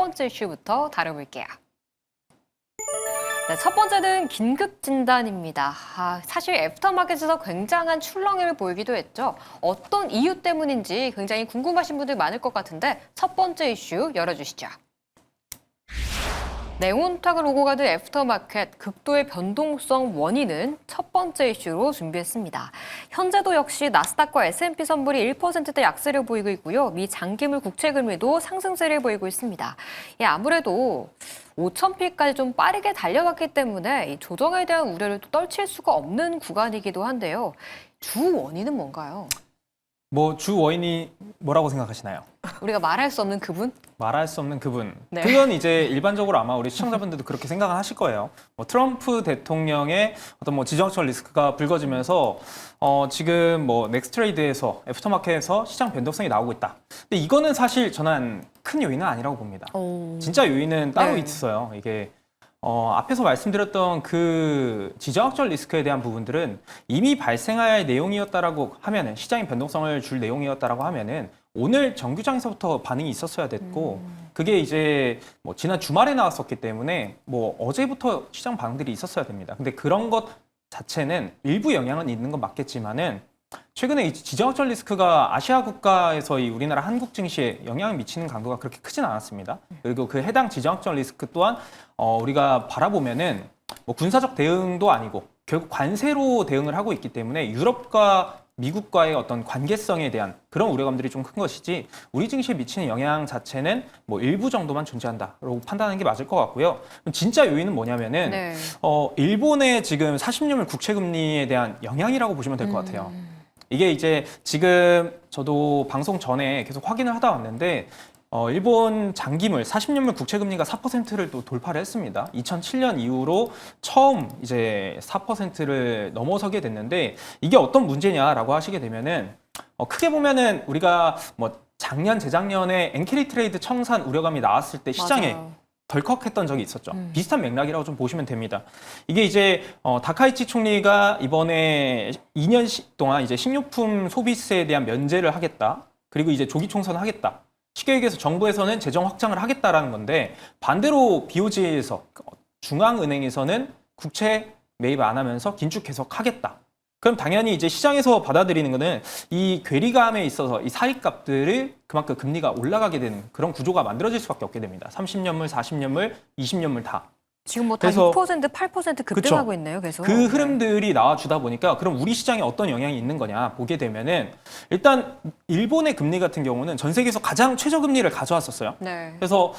번째 이슈부터 다뤄볼게요. 네, 첫 번째는 긴급 진단입니다. 사실 애프터마켓에서 굉장한 출렁이를 보이기도 했죠. 어떤 이유 때문인지 굉장히 궁금하신 분들 많을 것 같은데 첫 번째 이슈 열어주시죠. 네온탁을 오고 가는 애프터마켓 극도의 변동성 원인은 첫 번째 이슈로 준비했습니다. 현재도 역시 나스닥과 S&P 선물이 1%대 약세를 보이고 있고요. 미 장기물 국채금리도 상승세를 보이고 있습니다. 아무래도 5,000피까지 좀 빠르게 달려갔기 때문에 이 조정에 대한 우려를 또 떨칠 수가 없는 구간이기도 한데요. 주 원인은 뭔가요? 주 원인이 뭐라고 생각하시나요? 우리가 말할 수 없는 그분? 말할 수 없는 그분. 네. 그건 이제 일반적으로 아마 우리 시청자분들도 그렇게 생각을 하실 거예요. 트럼프 대통령의 어떤 지정학적 리스크가 불거지면서 지금 넥스트레이드에서 애프터마켓에서 시장 변동성이 나오고 있다. 근데 이거는 사실 저는 큰 요인은 아니라고 봅니다. 진짜 요인은 따로 네. 있어요. 이게 앞에서 말씀드렸던 그 지정학적 리스크에 대한 부분들은 이미 발생할 내용이었다라고 하면은 시장의 변동성을 줄 내용이었다라고 하면은 오늘 정규장에서부터 반응이 있었어야 됐고 그게 이제 지난 주말에 나왔었기 때문에 어제부터 시장 반응들이 있었어야 됩니다. 근데 그런 것 자체는 일부 영향은 있는 건 맞겠지만은 최근에 이 지정학적 리스크가 아시아 국가에서 이 우리나라 한국 증시에 영향을 미치는 강도가 그렇게 크진 않았습니다. 그리고 그 해당 지정학적 리스크 또한 우리가 바라보면은 군사적 대응도 아니고 결국 관세로 대응을 하고 있기 때문에 유럽과 미국과의 어떤 관계성에 대한 그런 우려감들이 좀 큰 것이지 우리 증시에 미치는 영향 자체는 일부 정도만 존재한다라고 판단하는 게 맞을 것 같고요. 진짜 요인은 뭐냐면은 네. 일본의 지금 40년물 국채 금리에 대한 영향이라고 보시면 될 것 같아요. 이게 이제 지금 저도 방송 전에 계속 확인을 하다 왔는데 일본 장기물 40년물 국채 금리가 4%를 또 돌파를 했습니다. 2007년 이후로 처음 이제 4%를 넘어서게 됐는데 이게 어떤 문제냐라고 하시게 되면은 크게 보면은 우리가 작년 재작년에 엔캐리 트레이드 청산 우려감이 나왔을 때 시장에 맞아요. 덜컥했던 적이 있었죠. 비슷한 맥락이라고 좀 보시면 됩니다. 이게 이제 다카이치 총리가 이번에 2년 동안 이제 식료품 소비세에 대한 면제를 하겠다. 그리고 이제 조기 총선을 하겠다. 쉽게 얘기해서 정부에서는 재정 확장을 하겠다라는 건데 반대로 BOJ에서 중앙은행에서는 국채 매입 안 하면서 긴축 계속하겠다. 그럼 당연히 이제 시장에서 받아들이는 거는 이 괴리감에 있어서 이 사익값들을 그만큼 금리가 올라가게 되는 그런 구조가 만들어질 수밖에 없게 됩니다. 30년물, 40년물, 20년물 다. 지금 다 그래서 6%, 8% 급등하고 있네요, 계속. 그 흐름들이 나와주다 보니까 그럼 우리 시장에 어떤 영향이 있는 거냐 보게 되면은 일단 일본의 금리 같은 경우는 전 세계에서 가장 최저금리를 가져왔었어요. 네. 그래서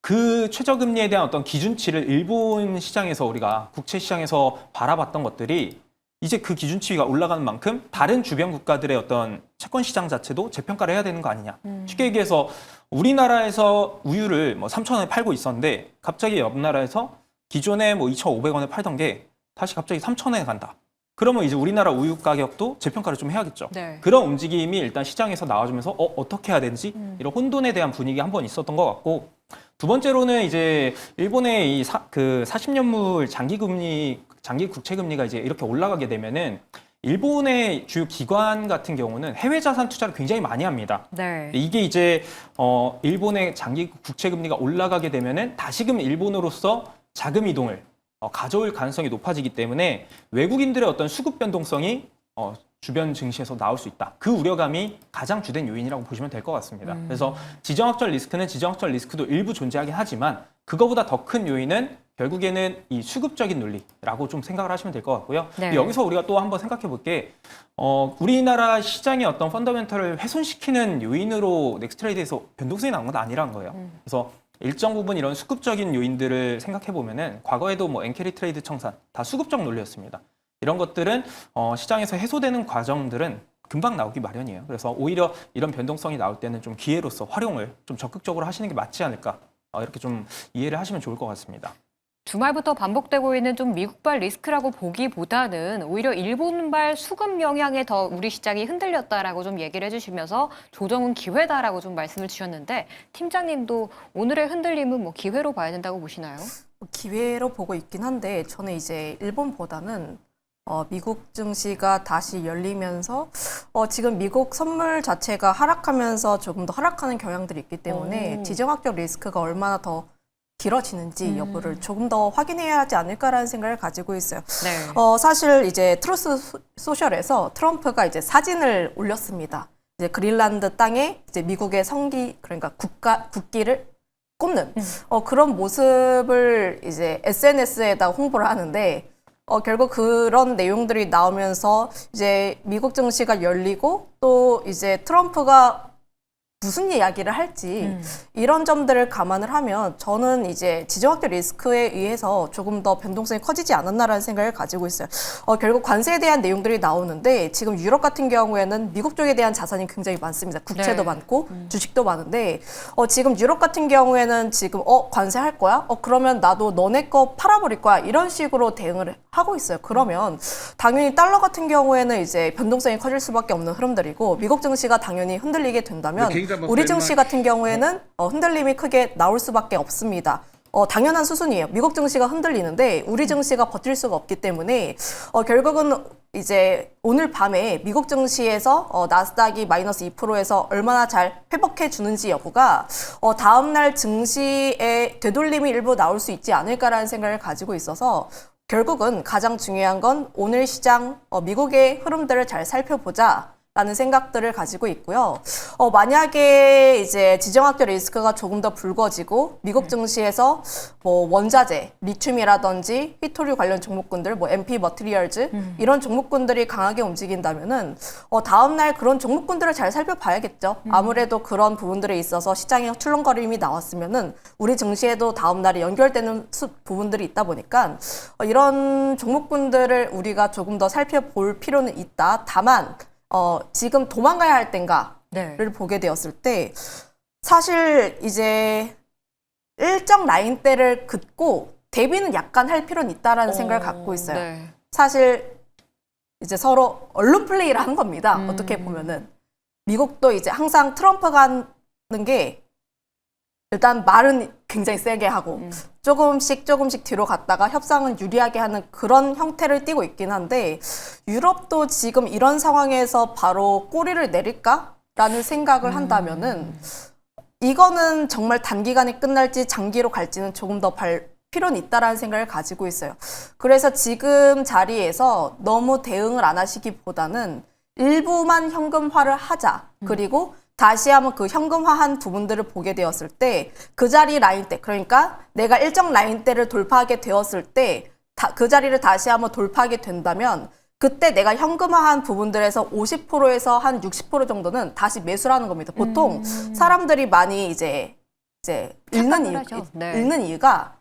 그 최저금리에 대한 어떤 기준치를 일본 시장에서 우리가 국채 시장에서 바라봤던 것들이 이제 그 기준치가 올라가는 만큼 다른 주변 국가들의 어떤 채권 시장 자체도 재평가를 해야 되는 거 아니냐. 쉽게 얘기해서 우리나라에서 우유를 3,000원에 팔고 있었는데 갑자기 옆 나라에서 기존에 2,500원에 팔던 게 다시 갑자기 3,000원에 간다. 그러면 이제 우리나라 우유 가격도 재평가를 좀 해야겠죠. 네. 그런 움직임이 일단 시장에서 나와주면서 어떻게 해야 되는지 이런 혼돈에 대한 분위기 한번 있었던 것 같고 두 번째로는 이제 일본의 이 40년물 장기 국채 금리가 이제 이렇게 올라가게 되면은 일본의 주요 기관 같은 경우는 해외 자산 투자를 굉장히 많이 합니다. 네. 이게 이제 일본의 장기 국채 금리가 올라가게 되면은 다시금 일본으로서 자금 이동을 가져올 가능성이 높아지기 때문에 외국인들의 어떤 수급 변동성이 주변 증시에서 나올 수 있다. 그 우려감이 가장 주된 요인이라고 보시면 될 것 같습니다. 그래서 지정학적 리스크는 지정학적 리스크도 일부 존재하긴 하지만 그거보다 더 큰 요인은 결국에는 이 수급적인 논리라고 좀 생각을 하시면 될 것 같고요. 네. 여기서 우리가 또 한번 생각해 볼 게 우리나라 시장의 어떤 펀더멘털을 훼손시키는 요인으로 넥스트레이드에서 변동성이 나온 건 아니라는 거예요. 그래서 일정 부분 이런 수급적인 요인들을 생각해 보면은 과거에도 엔캐리 트레이드 청산 다 수급적 논리였습니다. 이런 것들은 시장에서 해소되는 과정들은 금방 나오기 마련이에요. 그래서 오히려 이런 변동성이 나올 때는 좀 기회로서 활용을 좀 적극적으로 하시는 게 맞지 않을까 이렇게 좀 이해를 하시면 좋을 것 같습니다. 주말부터 반복되고 있는 좀 미국발 리스크라고 보기보다는 오히려 일본발 수급 영향에 더 우리 시장이 흔들렸다라고 좀 얘기를 해주시면서 조정은 기회다라고 좀 말씀을 주셨는데 팀장님도 오늘의 흔들림은 기회로 봐야 된다고 보시나요? 기회로 보고 있긴 한데 저는 이제 일본보다는 미국 증시가 다시 열리면서 지금 미국 선물 자체가 하락하면서 조금 더 하락하는 경향들이 있기 때문에 지정학적 리스크가 얼마나 더 길어지는지 여부를 조금 더 확인해야 하지 않을까라는 생각을 가지고 있어요. 네. 사실 이제 트루스 소셜에서 트럼프가 이제 사진을 올렸습니다. 이제 그린란드 땅에 이제 미국의 성기 그러니까 국기를 꼽는 그런 모습을 이제 SNS에다 홍보를 하는데 결국 그런 내용들이 나오면서 이제 미국 증시가 열리고 또 이제 트럼프가 무슨 이야기를 할지 이런 점들을 감안을 하면 저는 이제 지정학적 리스크에 의해서 조금 더 변동성이 커지지 않았나라는 생각을 가지고 있어요. 결국 관세에 대한 내용들이 나오는데 지금 유럽 같은 경우에는 미국 쪽에 대한 자산이 굉장히 많습니다. 국채도 네. 많고 주식도 많은데 지금 유럽 같은 경우에는 지금 관세할 거야? 그러면 나도 너네 거 팔아버릴 거야. 이런 식으로 대응을 하고 있어요. 그러면 당연히 달러 같은 경우에는 이제 변동성이 커질 수밖에 없는 흐름들이고 미국 증시가 당연히 흔들리게 된다면 우리 증시 같은 경우에는 흔들림이 크게 나올 수밖에 없습니다. 당연한 수순이에요. 미국 증시가 흔들리는데 우리 증시가 버틸 수가 없기 때문에 결국은 이제 오늘 밤에 미국 증시에서 나스닥이 마이너스 2%에서 얼마나 잘 회복해 주는지 여부가 다음날 증시의 되돌림이 일부 나올 수 있지 않을까라는 생각을 가지고 있어서 결국은 가장 중요한 건 오늘 시장 미국의 흐름들을 잘 살펴보자. 라는 생각들을 가지고 있고요. 만약에 이제 지정학적 리스크가 조금 더 불거지고 미국 증시에서 뭐 원자재, 리튬이라든지 휘토류 관련 종목군들, 뭐 MP 머티리얼즈 이런 종목군들이 강하게 움직인다면은 다음 날 그런 종목군들을 잘 살펴봐야겠죠. 아무래도 그런 부분들에 있어서 시장에 출렁거림이 나왔으면은 우리 증시에도 다음 날에 연결되는 부분들이 있다 보니까 이런 종목군들을 우리가 조금 더 살펴볼 필요는 있다. 다만 지금 도망가야 할 땐가를 네. 보게 되었을 때 사실 이제 일정 라인대를 긋고 대비는 약간 할 필요는 있다라는 생각을 갖고 있어요. 네. 사실 이제 서로 언론 플레이를 한 겁니다. 어떻게 보면은 미국도 이제 항상 트럼프가 하는 게 일단 말은 굉장히 세게 하고 조금씩 뒤로 갔다가 협상은 유리하게 하는 그런 형태를 띠고 있긴 한데 유럽도 지금 이런 상황에서 바로 꼬리를 내릴까라는 생각을 한다면은 이거는 정말 단기간에 끝날지 장기로 갈지는 조금 더 필요는 있다라는 생각을 가지고 있어요. 그래서 지금 자리에서 너무 대응을 안 하시기보다는 일부만 현금화를 하자. 그리고 다시 한번 그 현금화한 부분들을 보게 되었을 때 그 자리 라인대 그러니까 내가 일정 라인대를 돌파하게 되었을 때 그 자리를 다시 한번 돌파하게 된다면 그때 내가 현금화한 부분들에서 50%에서 한 60% 정도는 다시 매수를 하는 겁니다. 보통 사람들이 많이 이제 읽는 이유가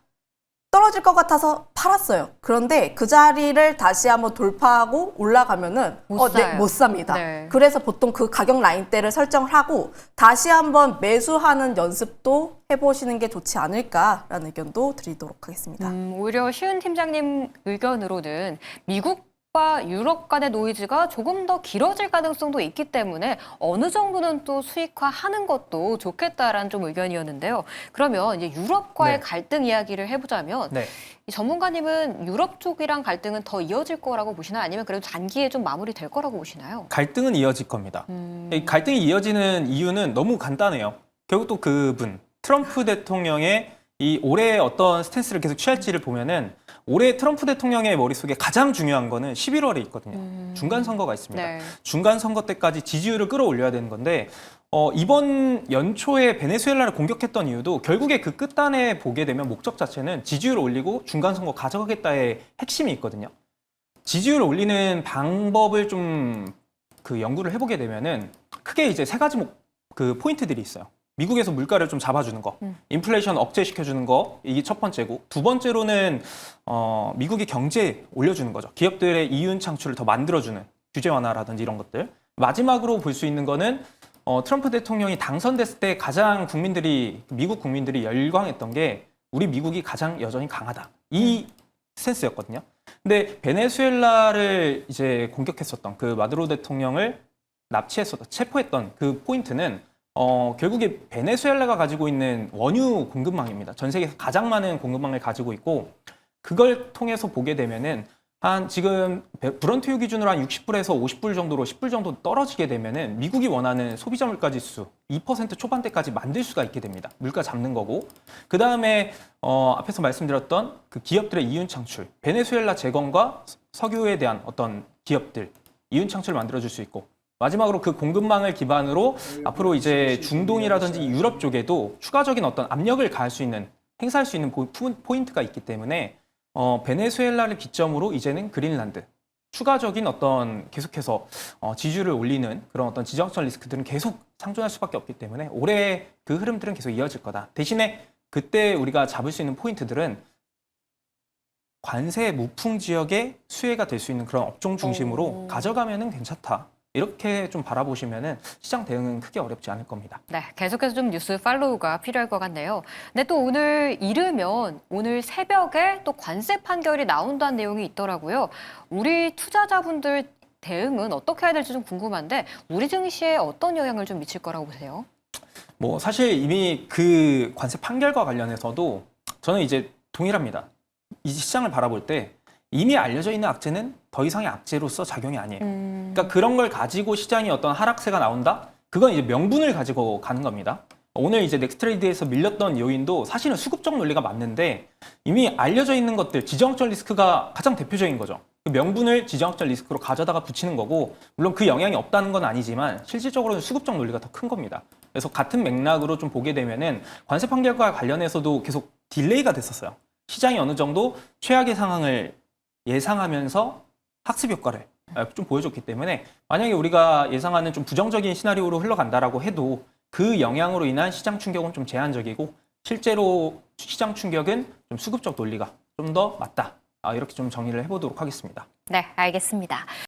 떨어질 것 같아서 팔았어요. 그런데 그 자리를 다시 한번 돌파하고 올라가면은 못 삽니다. 네. 그래서 보통 그 가격 라인대를 설정을 하고 다시 한번 매수하는 연습도 해보시는 게 좋지 않을까라는 의견도 드리도록 하겠습니다. 오히려 시은 팀장님 의견으로는 미국과 유럽 간의 노이즈가 조금 더 길어질 가능성도 있기 때문에 어느 정도는 또 수익화하는 것도 좋겠다라는 좀 의견이었는데요. 그러면 이제 유럽과의 네. 갈등 이야기를 해보자면 네. 이 전문가님은 유럽 쪽이랑 갈등은 더 이어질 거라고 보시나요? 아니면 그래도 단기에 좀 마무리될 거라고 보시나요? 갈등은 이어질 겁니다. 이 갈등이 이어지는 이유는 너무 간단해요. 결국 또 그분 트럼프 대통령의 이 올해 어떤 스탠스를 계속 취할지를 보면은 올해 트럼프 대통령의 머릿속에 가장 중요한 거는 11월에 있거든요. 중간 선거가 있습니다. 네. 중간 선거 때까지 지지율을 끌어올려야 되는 건데 이번 연초에 베네수엘라를 공격했던 이유도 결국에 그 끝단에 보게 되면 목적 자체는 지지율을 올리고 중간 선거 가져가겠다의 핵심이 있거든요. 지지율을 올리는 방법을 좀 그 연구를 해보게 되면은 크게 이제 세 가지 그 포인트들이 있어요. 미국에서 물가를 좀 잡아주는 거, 인플레이션 억제시켜주는 거, 이게 첫 번째고, 두 번째로는 미국이 경제 올려주는 거죠. 기업들의 이윤 창출을 더 만들어주는 규제 완화라든지 이런 것들. 마지막으로 볼 수 있는 거는 트럼프 대통령이 당선됐을 때 가장 미국 국민들이 열광했던 게 우리 미국이 가장 여전히 강하다. 이 스탠스였거든요. 근데 베네수엘라를 이제 공격했었던 그 마두로 대통령을 체포했던 그 포인트는 결국에 베네수엘라가 가지고 있는 원유 공급망입니다. 전 세계에서 가장 많은 공급망을 가지고 있고 그걸 통해서 보게 되면은 지금 브런트유 기준으로 한 60불에서 50불 정도로 10불 정도 떨어지게 되면은 미국이 원하는 소비자 물가 지수 2% 초반대까지 만들 수가 있게 됩니다. 물가 잡는 거고. 그 다음에 앞에서 말씀드렸던 그 기업들의 이윤 창출, 베네수엘라 재건과 석유에 대한 어떤 기업들 이윤 창출을 만들어줄 수 있고. 마지막으로 그 공급망을 기반으로 앞으로 이제 중동이라든지 유럽 쪽에도 추가적인 어떤 압력을 가할 수 있는, 행사할 수 있는 포인트가 있기 때문에 베네수엘라를 기점으로 이제는 그린란드, 추가적인 어떤 계속해서 지주를 올리는 그런 어떤 지정학적 리스크들은 계속 상존할 수밖에 없기 때문에 올해 그 흐름들은 계속 이어질 거다. 대신에 그때 우리가 잡을 수 있는 포인트들은 관세 무풍 지역의 수혜가 될 수 있는 그런 업종 중심으로 가져가면은 괜찮다. 이렇게 좀 바라보시면은 시장 대응은 크게 어렵지 않을 겁니다. 네, 계속해서 좀 뉴스 팔로우가 필요할 것 같네요. 근데 또 오늘 이르면 오늘 새벽에 또 관세 판결이 나온다는 내용이 있더라고요. 우리 투자자분들 대응은 어떻게 해야 될지 좀 궁금한데 우리 증시에 어떤 영향을 좀 미칠 거라고 보세요? 뭐 사실 이미 그 관세 판결과 관련해서도 저는 이제 동일합니다. 이 시장을 바라볼 때 이미 알려져 있는 악재는 더 이상의 악재로서 작용이 아니에요. 그러니까 그런 걸 가지고 시장이 어떤 하락세가 나온다? 그건 이제 명분을 가지고 가는 겁니다. 오늘 이제 넥스트레이드에서 밀렸던 요인도 사실은 수급적 논리가 맞는데 이미 알려져 있는 것들, 지정학적 리스크가 가장 대표적인 거죠. 그 명분을 지정학적 리스크로 가져다가 붙이는 거고, 물론 그 영향이 없다는 건 아니지만 실질적으로는 수급적 논리가 더 큰 겁니다. 그래서 같은 맥락으로 좀 보게 되면은 관세 판결과 관련해서도 계속 딜레이가 됐었어요. 시장이 어느 정도 최악의 상황을 예상하면서 학습 효과를 좀 보여줬기 때문에 만약에 우리가 예상하는 좀 부정적인 시나리오로 흘러간다라고 해도 그 영향으로 인한 시장 충격은 좀 제한적이고 실제로 시장 충격은 좀 수급적 논리가 좀 더 맞다. 이렇게 좀 정리를 해보도록 하겠습니다. 네, 알겠습니다.